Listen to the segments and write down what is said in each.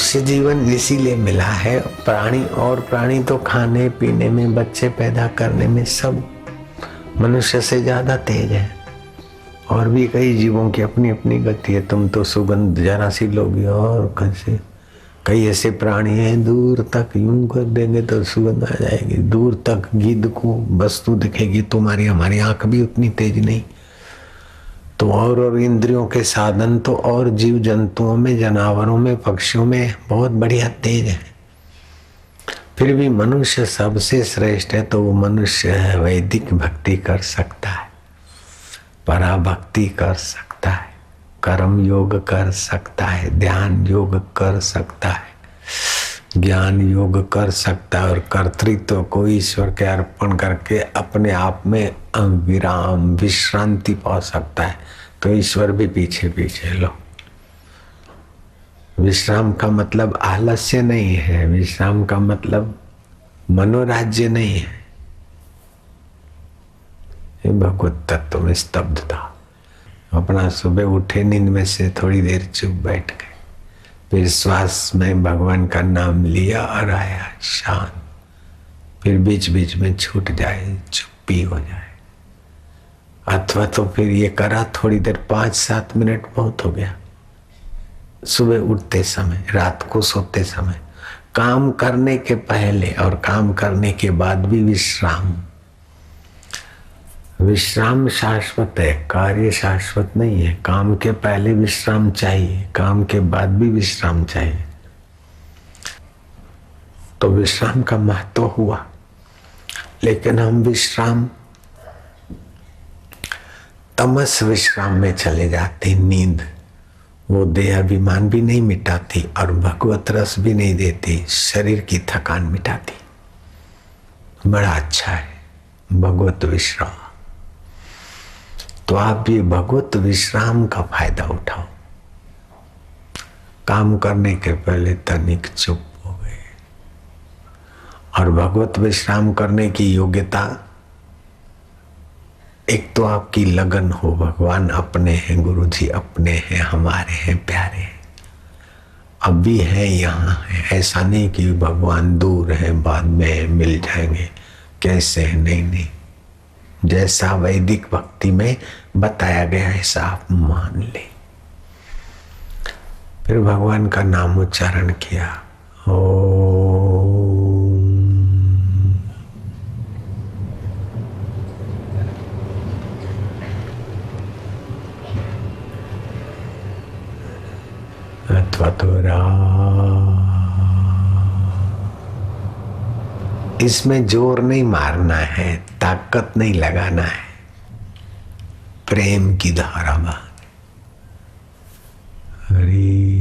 मनुष्य जीवन इसीलिए मिला है। प्राणी तो खाने पीने में, बच्चे पैदा करने में सब मनुष्य से ज्यादा तेज है। और भी कई जीवों की अपनी अपनी गति है। तुम तो सुगंध जरा सी लोगे और कैसे कई ऐसे प्राणी हैं दूर तक यूं कर देंगे तो सुगंध आ जाएगी। दूर तक गिद्ध को वस्तु दिखेगी, तुम्हारी हमारी आंख भी उतनी तेज नहीं। तो और इंद्रियों के साधन तो और जीव जंतुओं में, जानवरों में, पक्षियों में बहुत बढ़िया तेज है। फिर भी मनुष्य सबसे श्रेष्ठ है। तो वो मनुष्य है वैदिक भक्ति कर सकता है, पराभक्ति कर सकता है, कर्म योग कर सकता है, ध्यान योग कर सकता है, ज्ञान योग कर सकता है और कर्तृत्व को ईश्वर के अर्पण करके अपने आप में विराम विश्रांति पा सकता है। तो ईश्वर भी पीछे पीछे लो। विश्राम का मतलब आलस्य नहीं है, विश्राम का मतलब मनोराज्य नहीं है। भगवत तत्व में स्तब्धता। अपना सुबह उठे नींद में से थोड़ी देर चुप बैठ गए, फिर श्वास में भगवान का नाम लिया और आया शांत, फिर बीच बीच में छूट जाए, चुप्पी हो जाए। अथवा तो फिर ये करा थोड़ी देर, 5-7 मिनट बहुत हो गया। सुबह उठते समय, रात को सोते समय, काम करने के पहले और काम करने के बाद भी विश्राम। विश्राम शाश्वत है, कार्य शाश्वत नहीं है। काम के पहले विश्राम चाहिए, काम के बाद भी विश्राम चाहिए। तो विश्राम का महत्व हुआ। लेकिन हम विश्राम तमस विश्राम में चले जाते। नींद वो देह अभिमान भी नहीं मिटाती और भगवत रस भी नहीं देती, शरीर की थकान मिटाती। बड़ा अच्छा है भगवत विश्राम। तो आप ये भगवत विश्राम का फायदा उठाओ। काम करने के पहले तनिक चुप हो गए। और भगवत विश्राम करने की योग्यता, एक तो आपकी लगन हो, भगवान अपने हैं, गुरु जी अपने हैं, हमारे हैं, प्यारे हैं, अब भी है, यहाँ है। ऐसा नहीं कि भगवान दूर है, बाद में मिल जाएंगे, कैसे है, नहीं नहीं। जैसा वैदिक भक्ति में बताया गया ऐसा आप मान ले। फिर भगवान का नाम उच्चारण किया, ओम। अथवा तो इसमें जोर नहीं मारना है, ताकत नहीं लगाना है, प्रेम की धारा बहानी। हरि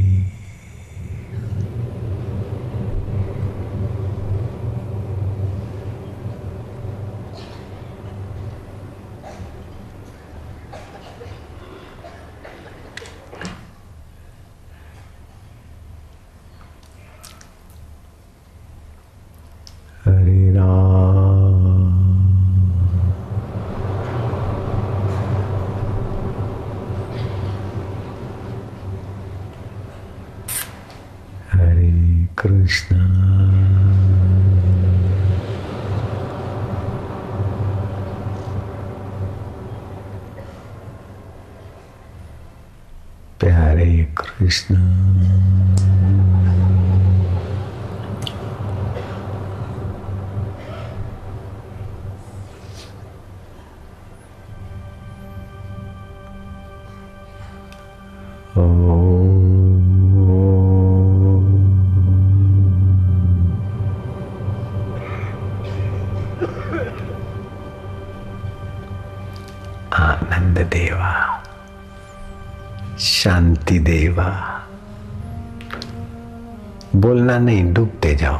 हरे राम हरे कृष्ण प्यारे कृष्ण आनंद देवा, शांति देवा। बोलना नहीं, डूबते जाओ।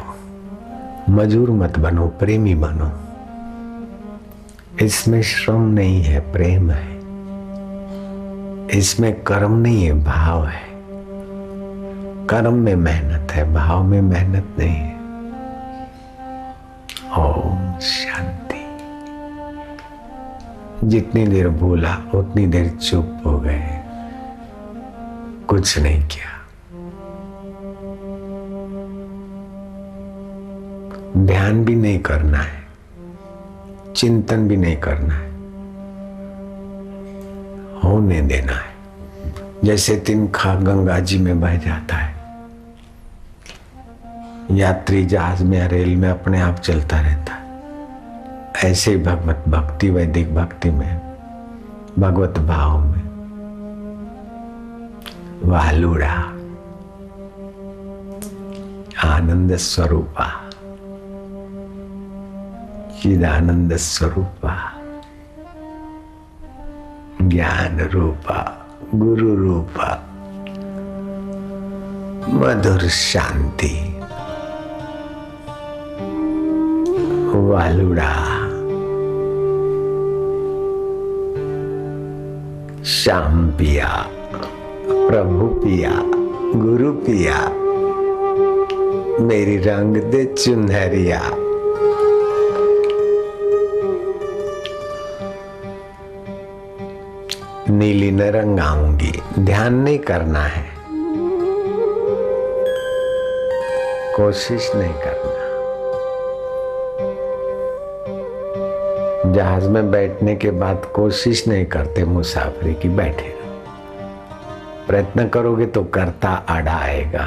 मजूर मत बनो, प्रेमी बनो। इसमें श्रम नहीं है, प्रेम है। इसमें कर्म नहीं है, भाव है। कर्म में मेहनत है, भाव में मेहनत नहीं है। ओम शांति। जितनी देर बोला उतनी देर चुप हो गए, कुछ नहीं किया। ध्यान भी नहीं करना है, चिंतन भी नहीं करना है, होने देना है। जैसे तिनखा गंगा जी में बह जाता है, यात्री जहाज में या रेल में अपने आप चलता रहता है, ऐसे भगवत भक्ति, वैदिक भक्ति में, भगवत भाव में वालुड़ा आनंद स्वरूपा, चिदानंद स्वरूपा, ज्ञान रूपा, गुरु रूपा, मधुर शांति वालुड़ा श्याम पिया, प्रभु पिया, गुरु पिया, मेरी रंग दे चुनहरिया। नीली न रंगाऊंगी, ध्यान नहीं करना है, कोशिश नहीं करना। जहाज में बैठने के बाद कोशिश नहीं करते मुसाफरी की, बैठे रहो। प्रयत्न करोगे तो करता आड़ा आएगा।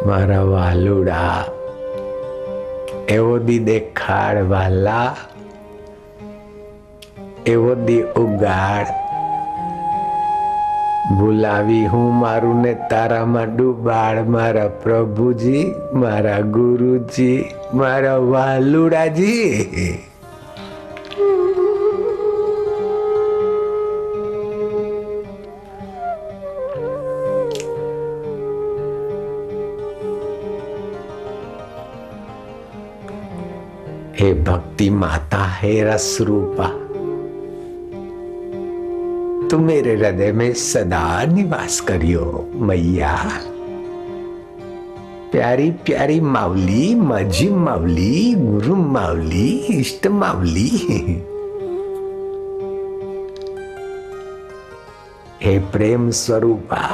मारा वालुड़ा एवो दी देखाड़ वाला, एवो दी उगाड़, भुलावी हूँ मारू ने तारा में डूबाड़। मारा प्रभु जी, मारा गुरु जी, मारा वालुड़ा जी। हे भक्ति माता, हे रस रूपा, तू मेरे हृदय में सदा निवास करियो मैया। प्यारी प्यारी मावली, माझी मावली, गुरु मावली, इष्ट मावली। हे प्रेम स्वरूपा,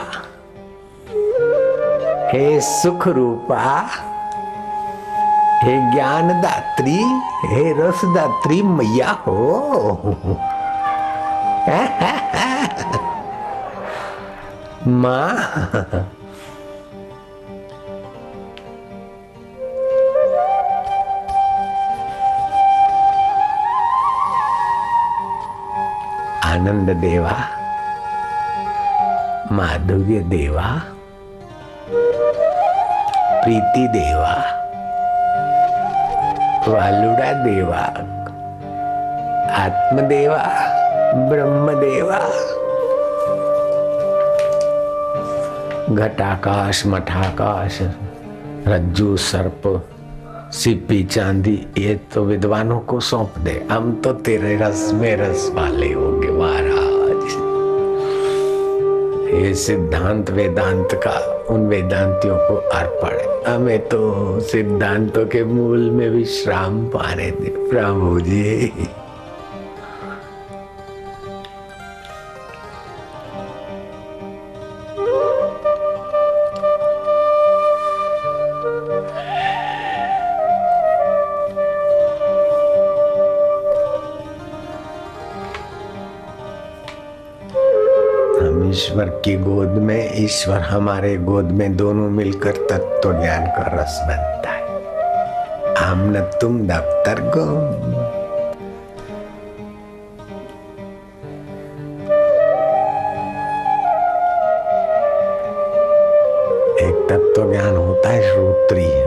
हे सुख रूपा, हे ज्ञान दात्री, हे रस दात्री मैया हो। माँ आनंद देवा, माधुर्य देवा, प्रीति देवा, वालुड़ा देवा, आत्मदेवा, ब्रह्मदेवा, घटाकाश, मठाकाश, रज्जू, सर्प, सिप्पी, चांदी, ये तो विद्वानों को सौंप दे। हम तो तेरे रस में रस वाले होंगे महाराज। ये सिद्धांत वेदांत का उन वेदांतियों को अर्पण है। हमें तो सिद्धांतों के मूल में विश्राम पाने दे प्रभु जी। ईश्वर की गोद में, ईश्वर हमारे गोद में, दोनों मिलकर तत्व ज्ञान का रस बनता है। हम न तुम दफ्तर गुम। एक तत्व ज्ञान होता है श्रोत्रिय,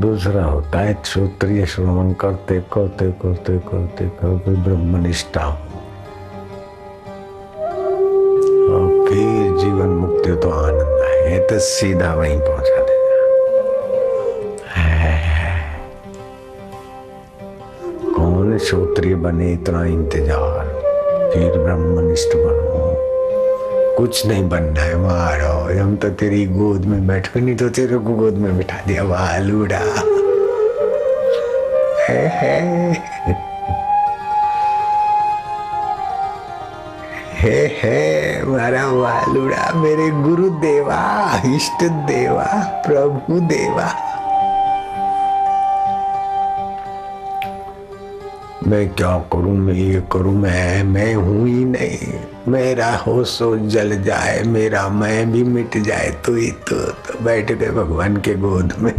दूसरा होता है श्रोत्रिय श्रवण करते करते करते करते करते ब्रह्मनिष्ठा हो और फिर जीवन मुक्ति हो तो आनंद आए। तो सीधा वहीं पहुंचा देगा। कौन श्रोत्रिय बने, इतना इंतजार, फिर ब्रह्मनिष्ठ बनो। कुछ नहीं बनना है मारो, हम तो तेरी गोद में बैठ कर, नहीं तो तेरे को गोद में बिठा दिया वालुड़ा। हे मारा वालुड़ा, मेरे गुरु देवा, इष्ट देवा, प्रभु देवा। मैं क्या करूं, मैं ये करूं, मैं हूं ही नहीं। मेरा हो सो जल जाए, मेरा मैं भी मिट जाए, तू ही तो बैठ गए भगवान के गोद में।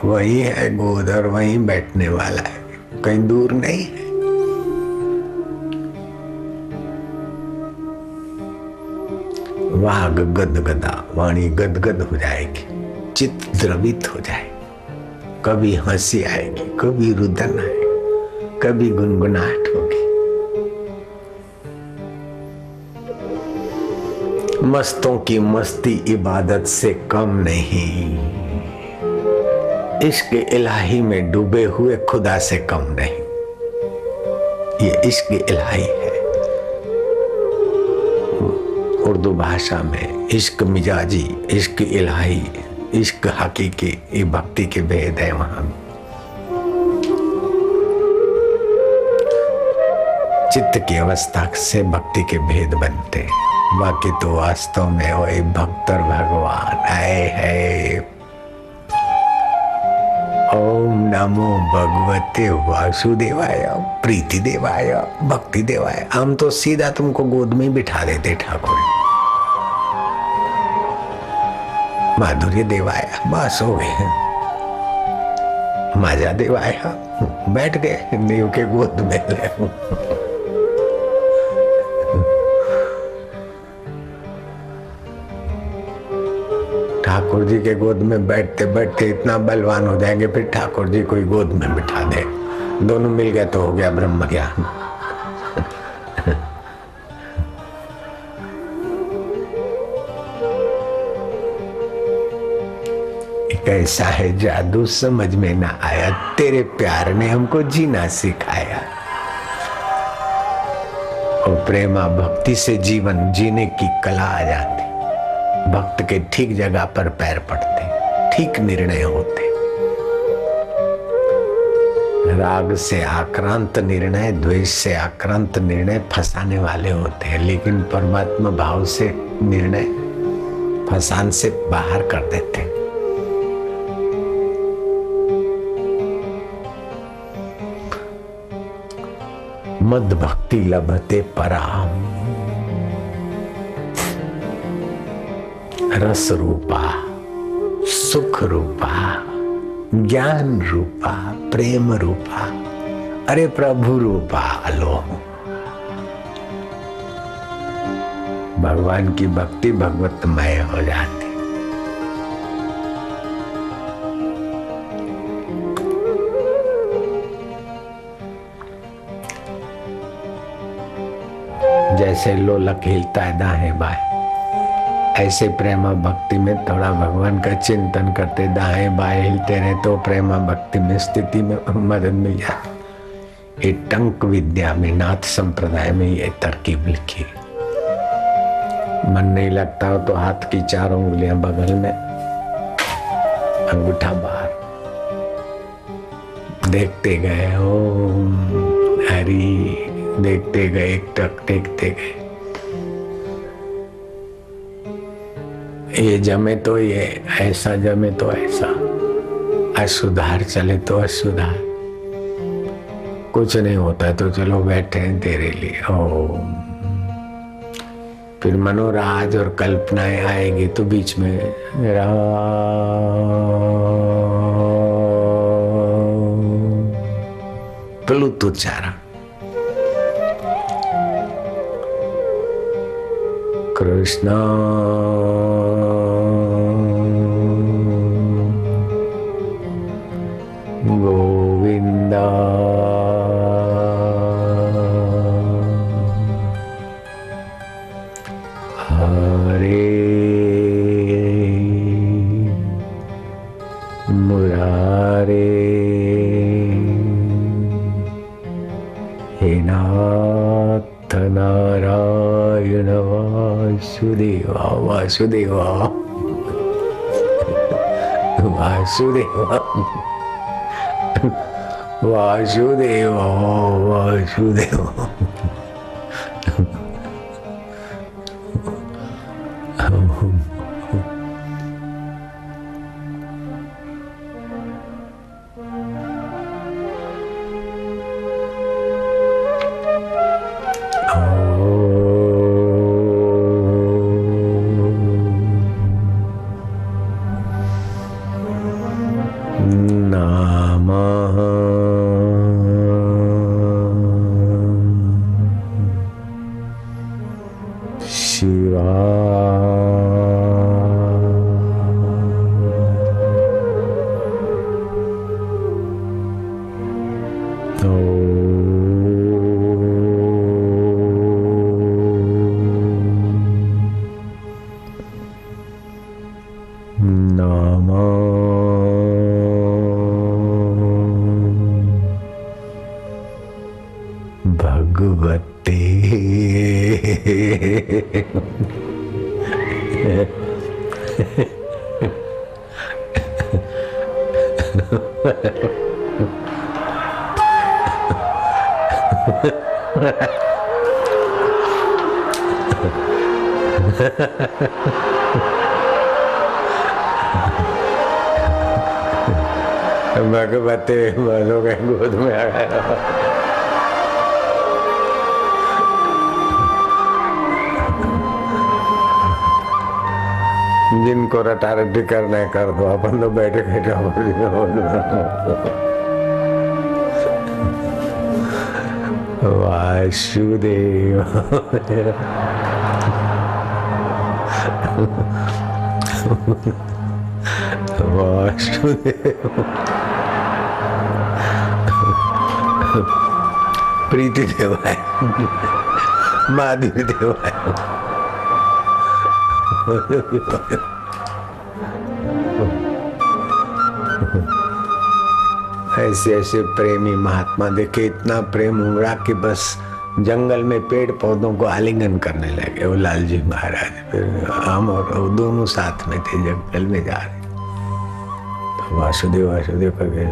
वही है गोद और वही बैठने वाला है, कहीं दूर नहीं है। वाग गदगदा, वाणी गदगद हो जाएगी, चित्त द्रवित हो जाएगी। कभी हंसी आएगी, कभी रुदन आएगी, कभी गुनगुनाहट होगी। मस्तों की मस्ती इबादत से कम नहीं, इश्क इलाही में डूबे हुए खुदा से कम नहीं। ये इश्क इलाही है। उर्दू भाषा में इश्क मिजाजी, इश्क इलाही, इश्क हकीकी, ये भक्ति के भेद है। वहां चित्त की अवस्था से भक्ति के भेद बनते हैं। बाकी तो वास्तव में वही भक्त और भगवान है। ओम नमो भगवते वासुदेवाय, प्रीति देवाय, भक्ति देवाय। हम तो सीधा तुमको गोद में बिठा देते ठाकुर। माधुर्य देवाया, बस हो गए। माजा देवाया, बैठ गए देव के गोद में। ठाकुर जी के गोद में बैठते बैठते इतना बलवान हो जाएंगे, फिर ठाकुर जी कोई गोद में बिठा दे, दोनों मिल गए तो हो गया ब्रह्म ज्ञान। कैसा है जादू समझ में ना आया, तेरे प्यार ने हमको जीना सिखाया। और प्रेमा भक्ति से जीवन जीने की कला आ जाती। भक्त के ठीक जगह पर पैर पड़ते, ठीक निर्णय होते। राग से आक्रांत निर्णय, द्वेष से आक्रांत निर्णय फंसाने वाले होते हैं, लेकिन परमात्मा भाव से निर्णय फसान से बाहर कर देते हैं। मद भक्ति लभते पराम, रस रूपा, सुख रूपा, ज्ञान रूपा, प्रेम रूपा, अरे प्रभु रूपा लो। भगवान की भक्ति भगवतमय हो जाती। जैसे लोलक हिलता है दाएं बाएं, ऐसे प्रेमा भक्ति में थोड़ा भगवान का चिंतन करते दाएं बाएं हिलते रहे तो प्रेमा भक्ति में स्थिति में मदद मिल जाती। ये टंक विद्या में, नाथ संप्रदाय में ये तरकीब लिखी। मन नहीं लगता हो तो हाथ की चारों उंगलियां बगल में, अंगूठा बाहर, देखते गए ओम हरि, देखते गए टक, देखते गए। ये जमे तो ये ऐसा, जमे तो ऐसा, असुधार चले तो असुधार, कुछ नहीं होता तो चलो बैठे हैं तेरे लिए ओम। फिर मनोराज और कल्पनाएं आएगी तो बीच में राम, प्लुत उच्चारण, कृष्ण गोविंदा हरे मुरारे, हे नाथ नारायण वासुदेवा, वासुदेवा वासुदेवा। वासुदेव वासुदेव। भगवते भगवते वालों के गोद में आ गया। जिनको रटारटी करना है कर दो, अपन तो बैठे बैठे वासुदेव वासुदेव। प्रीति देवाय माधुरी देवाय। ऐसे ऐसे प्रेमी महात्मा देखे, इतना प्रेम उमड़ा कि बस जंगल में पेड़ पौधों को आलिंगन करने लगे वो लालजी महाराज। फिर हम और वो दोनों साथ में थे, जंगल में जा रहे तो वासुदेव वासुदेव करके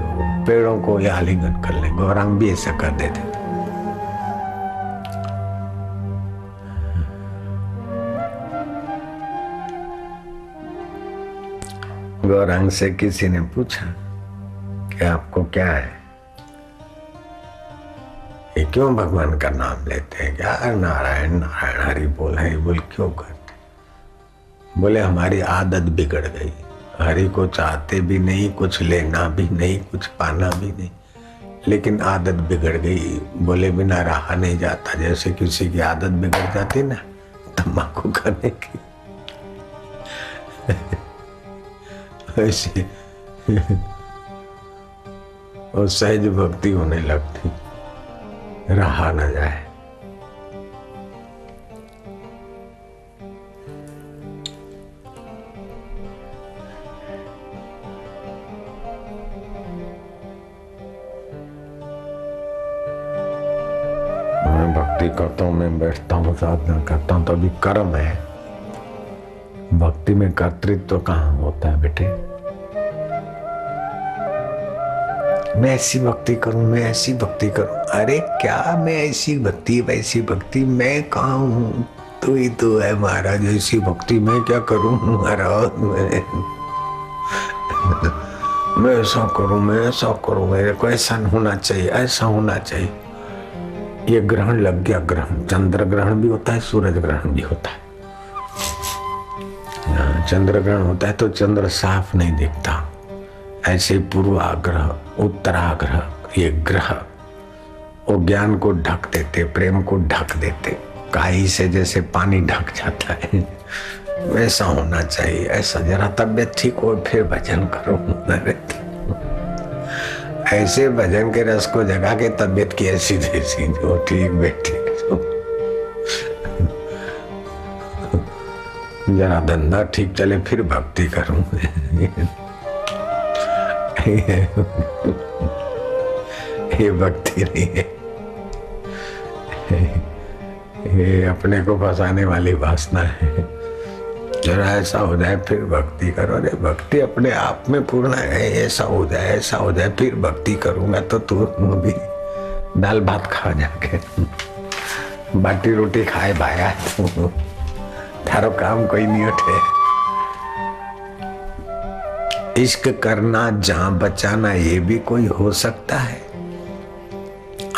पेड़ों को आलिंगन कर ले। गौरांग भी ऐसा कर देते थे। गौरांग से किसी ने पूछा कि आपको क्या है, ये क्यों भगवान का नाम लेते हैं? क्या नारायण नारायण हरि बोल है बोल क्यों करते? बोले हमारी आदत बिगड़ गई, हरि को चाहते भी नहीं, कुछ लेना भी नहीं, कुछ पाना भी नहीं, लेकिन आदत बिगड़ गई। बोले बिना रहा नहीं जाता। जैसे किसी की आदत बिगड़ जाती ना तम्बाकू करने की, ऐसे और सहज भक्ति होने लगती, रहा न जाए। मैं भक्ति करता हूँ, मैं बैठता हूँ, साधना करता हूँ, तो अभी कर्म है। भक्ति में कर्तृत्व तो कहाँ होता है बेटे? मैं ऐसी भक्ति करूं, मैं ऐसी भक्ति करूं। अरे क्या मैं ऐसी भक्ति वैसी भक्ति, मैं कहाँ हूँ? तू ही तो है महाराज। ऐसी भक्ति मैं क्या करूं महाराज? मैं ऐसा करूं, मैं ऐसा करूं, मेरे को ऐसा होना चाहिए, ऐसा होना चाहिए। ये ग्रहण लग गया। ग्रहण, चंद्र ग्रहण भी होता है, सूरज ग्रहण भी होता है। चंद्र ग्रहण होता है तो चंद्र साफ नहीं दिखता। ऐसे पूर्वाग्रह उत्तराग्रह ये ग्रह वो ज्ञान को ढक देते, प्रेम को ढक देते। काई से जैसे पानी ढक जाता है वैसा होना चाहिए। ऐसा जरा तबियत ठीक हो फिर भजन करो। ऐसे भजन के रस को जगा के तबियत की ऐसी जैसी जो ठीक बैठी, जरा धंधा ठीक चले फिर भक्ति करूं। ये भक्ति नहीं है, ये अपने को फंसाने वाली वासना है। जरा ऐसा हो जाए फिर भक्ति करो। अरे भक्ति अपने आप में पूर्ण है, ऐसा हो जाए फिर भक्ति करूंगा तो तू भी दाल भात खा जाके बाटी रोटी खाए भाया थारो काम कोई नहीं उठे। इश्क करना जहां बचाना ये भी कोई हो सकता है।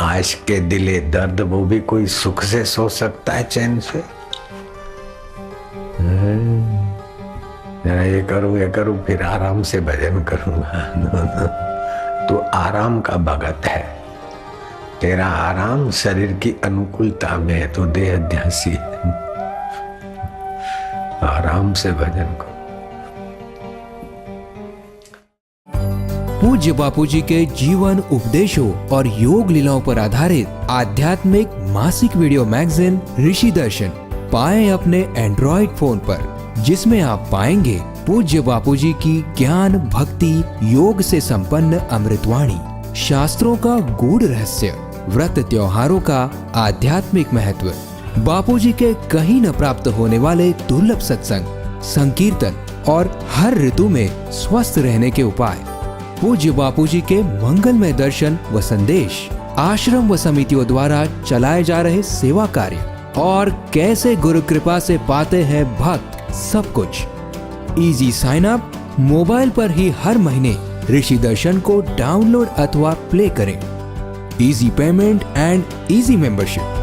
आशिक के दिले दर्द वो भी कोई सुख से सो सकता है चैन से। ये करूं फिर आराम से भजन करूंगा। तो आराम का भगत है, तेरा आराम शरीर की अनुकूलता में है तो देह अध्यासी है। आराम से भजन करो। पूज्य बापूजी के जीवन उपदेशों और योग लीलाओं पर आधारित आध्यात्मिक मासिक वीडियो मैगजीन ऋषि दर्शन पाएं अपने एंड्रॉइड फोन पर, जिसमें आप पाएंगे पूज्य बापूजी की ज्ञान भक्ति योग से संपन्न अमृतवाणी, शास्त्रों का गूढ़ रहस्य, व्रत त्योहारों का आध्यात्मिक महत्व, बापूजी के कहीं न प्राप्त होने वाले दुर्लभ सत्संग, संकीर्तन और हर ऋतु में स्वस्थ रहने के उपाय, पूज्य बापूजी के मंगलमय दर्शन व संदेश, आश्रम व समितियों द्वारा चलाए जा रहे सेवा कार्य और कैसे गुरु कृपा से पाते हैं भक्त, सब कुछ। इजी साइन अप मोबाइल पर ही हर महीने ऋषि दर्शन को डाउनलोड अथवा प्ले करें। Easy payment and easy membership.